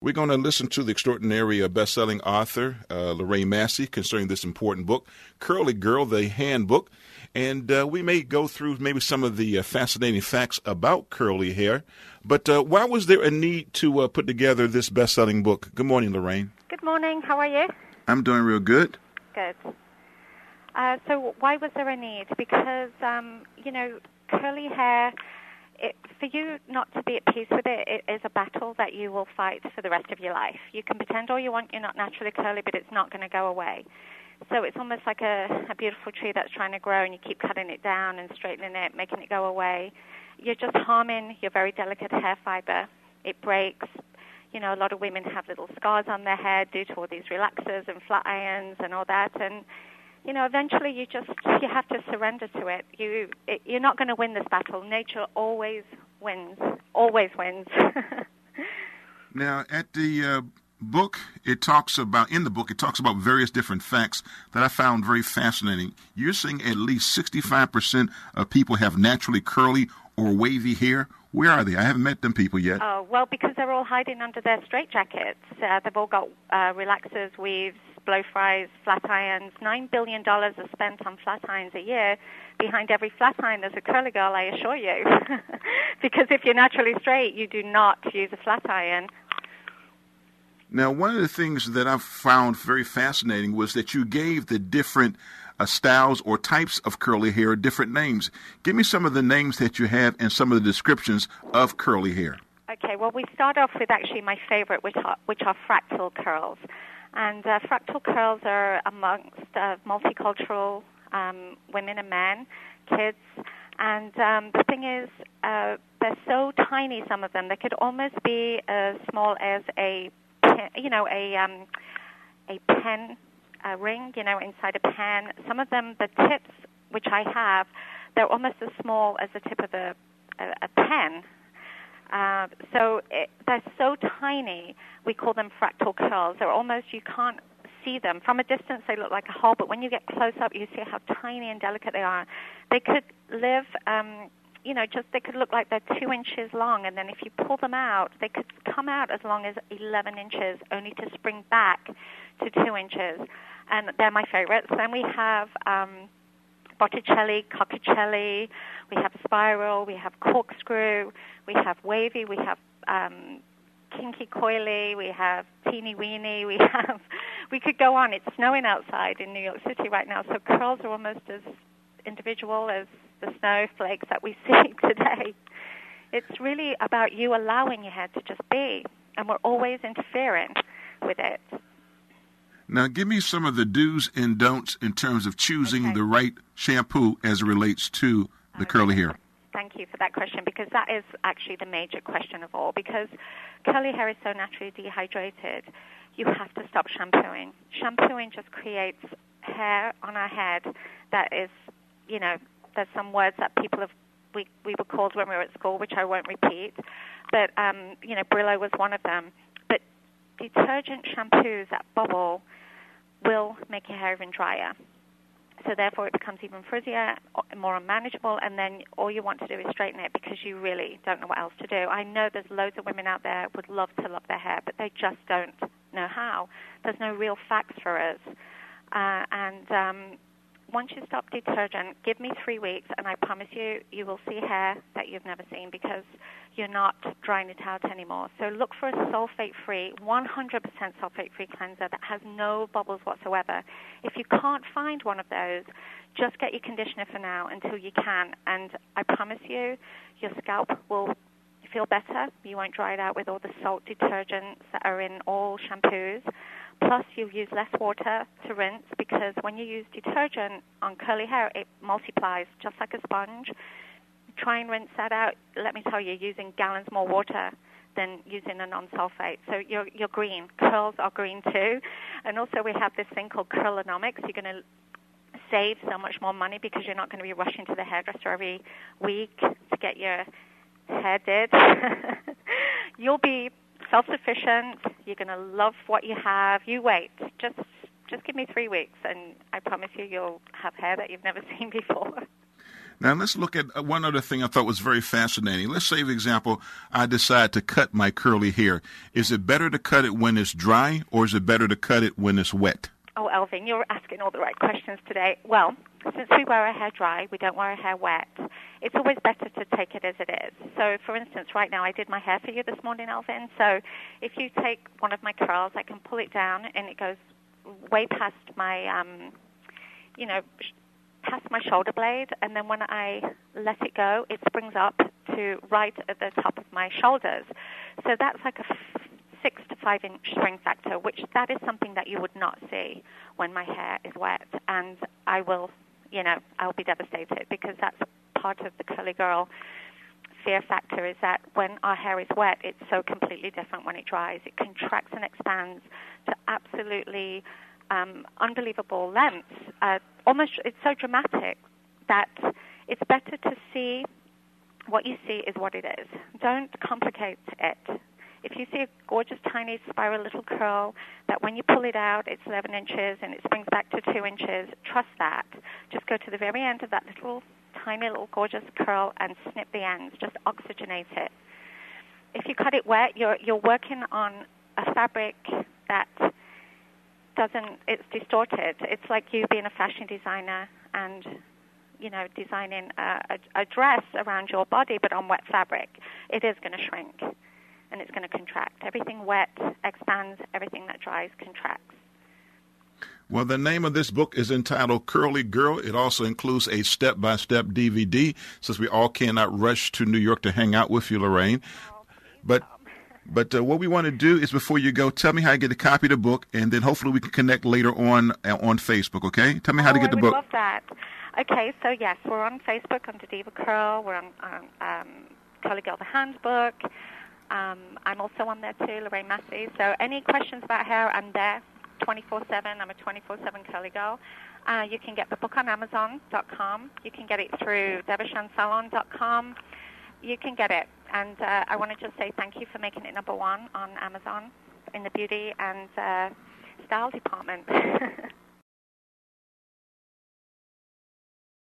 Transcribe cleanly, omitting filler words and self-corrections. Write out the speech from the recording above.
We're going to listen to the extraordinary best-selling author, Lorraine Massey, concerning this important book, Curly Girl, the Handbook. And we may go through maybe some of the fascinating facts about curly hair. But why was there a need to put together this best-selling book? Good morning, Lorraine. Good morning. How are you? I'm doing real good. Good. So why was there a need? Because, curly hair, for you not to be at peace with it, it is a battle that you will fight for the rest of your life. You can pretend all you want you're not naturally curly, but it's not going to go away. So it's almost like a beautiful tree that's trying to grow, and you keep cutting it down and straightening it, making it go away. You're just harming your very delicate hair fiber. It breaks. A lot of women have little scars on their head due to all these relaxers and flat irons and all that. And, eventually you have to surrender to it. You're not going to win this battle. Nature always wins. Always wins. Now, at the book, it talks about various different facts that I found very fascinating. You're saying at least 65% of people have naturally curly or wavy hair. Where are they? I haven't met them people yet. Oh, well, because they're all hiding under their straitjackets. They've all got relaxers, weaves, blow fries, flat irons. $9 billion are spent on flat irons a year. Behind every flat iron, there's a curly girl, I assure you. Because if you're naturally straight, you do not use a flat iron. Now, one of the things that I found very fascinating was that you gave the different styles or types of curly hair different names. Give me some of the names that you have and some of the descriptions of curly hair. Okay, well, we start off with actually my favorite, which are fractal curls. And fractal curls are amongst multicultural women and men, kids. And the thing is, they're so tiny, some of them. They could almost be as small as a pen ring, inside a pen. Some of them, the tips, which I have, they're almost as small as the tip of a pen. They're so tiny, we call them fractal curls. They're almost, you can't see them. From a distance, they look like a hole, but when you get close up, you see how tiny and delicate they are. They could live, they could look like they're 2 inches long, and then if you pull them out, they could come out as long as 11 inches, only to spring back to 2 inches. And they're my favorites. Then we have Botticelli, Cocchicelli, we have spiral, we have corkscrew, we have wavy, we have kinky coily, we have teeny weeny, we could go on. It's snowing outside in New York City right now, so curls are almost as individual as the snowflakes that we see today. It's really about you allowing your hair to just be, and we're always interfering with it. Now, give me some of the do's and don'ts in terms of choosing the right shampoo as it relates to the curly hair. Thank you for that question, because that is actually the major question of all. Because curly hair is so naturally dehydrated, you have to stop shampooing. Shampooing just creates hair on our head that is, there's some words that we were called when we were at school, which I won't repeat. But, Brillo was one of them. But detergent shampoos that bubble will make your hair even drier. So therefore it becomes even frizzier, more unmanageable, and then all you want to do is straighten it because you really don't know what else to do. I know there's loads of women out there who would love to love their hair, but they just don't know how. There's no real facts for us. Once you stop detergent, give me 3 weeks, and I promise you, you will see hair that you've never seen because you're not drying it out anymore. So look for a sulfate-free, 100% sulfate-free cleanser that has no bubbles whatsoever. If you can't find one of those, just get your conditioner for now until you can, and I promise you, your scalp will feel better. You won't dry it out with all the salt detergents that are in all shampoos. Plus, you use less water to rinse because when you use detergent on curly hair, it multiplies just like a sponge. Try and rinse that out. Let me tell you, using gallons more water than using a non-sulfate. So you're green. Curls are green too. And also we have this thing called curlonomics. You're going to save so much more money because you're not going to be rushing to the hairdresser every week to get your hair did. You'll be self-sufficient. You're going to love what you have. You wait. Just give me 3 weeks, and I promise you'll have hair that you've never seen before. Now, let's look at one other thing I thought was very fascinating. Let's say, for example, I decide to cut my curly hair. Is it better to cut it when it's dry, or is it better to cut it when it's wet? Oh, Alvin, you're asking all the right questions today. Well, since we wear our hair dry, we don't wear our hair wet, it's always better to take it as it is. So, for instance, right now I did my hair for you this morning, Alvin. So if you take one of my curls, I can pull it down, and it goes way past my, past my shoulder blade, and then when I let it go, it springs up to right at the top of my shoulders. So that's like a 6 to 5 inch spring factor, which that is something that you would not see when my hair is wet, and I'll be devastated, because that's part of the curly girl fear factor, is that when our hair is wet, it's so completely different when it dries. It contracts and expands to absolutely unbelievable lengths. It's so dramatic that it's better to see what you see is what it is. Don't complicate it. If you see a gorgeous, tiny, spiral little curl that when you pull it out, it's 11 inches and it springs back to 2 inches, trust that. Just go to the very end of that little, tiny, little, gorgeous curl and snip the ends. Just oxygenate it. If you cut it wet, you're working on a fabric that it's distorted. It's like you being a fashion designer and, designing a dress around your body, but on wet fabric. It is going to shrink, and it's going to contract. Everything wet expands. Everything that dries contracts. Well, the name of this book is entitled Curly Girl. It also includes a step-by-step DVD, since we all cannot rush to New York to hang out with you, Lorraine. But what we want to do is, before you go, tell me how to get a copy of the book, and then hopefully we can connect later on Facebook, okay? Tell me how to get the book. I would love that. Okay, so yes, we're on Facebook under Diva Curl. We're on Curly Girl, the Handbook. I'm also on there too, Lorraine Massey. So any questions about hair, I'm there 24/7. I'm a 24/7 curly girl. You can get the book on Amazon.com. You can get it through DevashanSalon.com. You can get it. And I want to just say thank you for making it #1 on Amazon in the beauty and style department.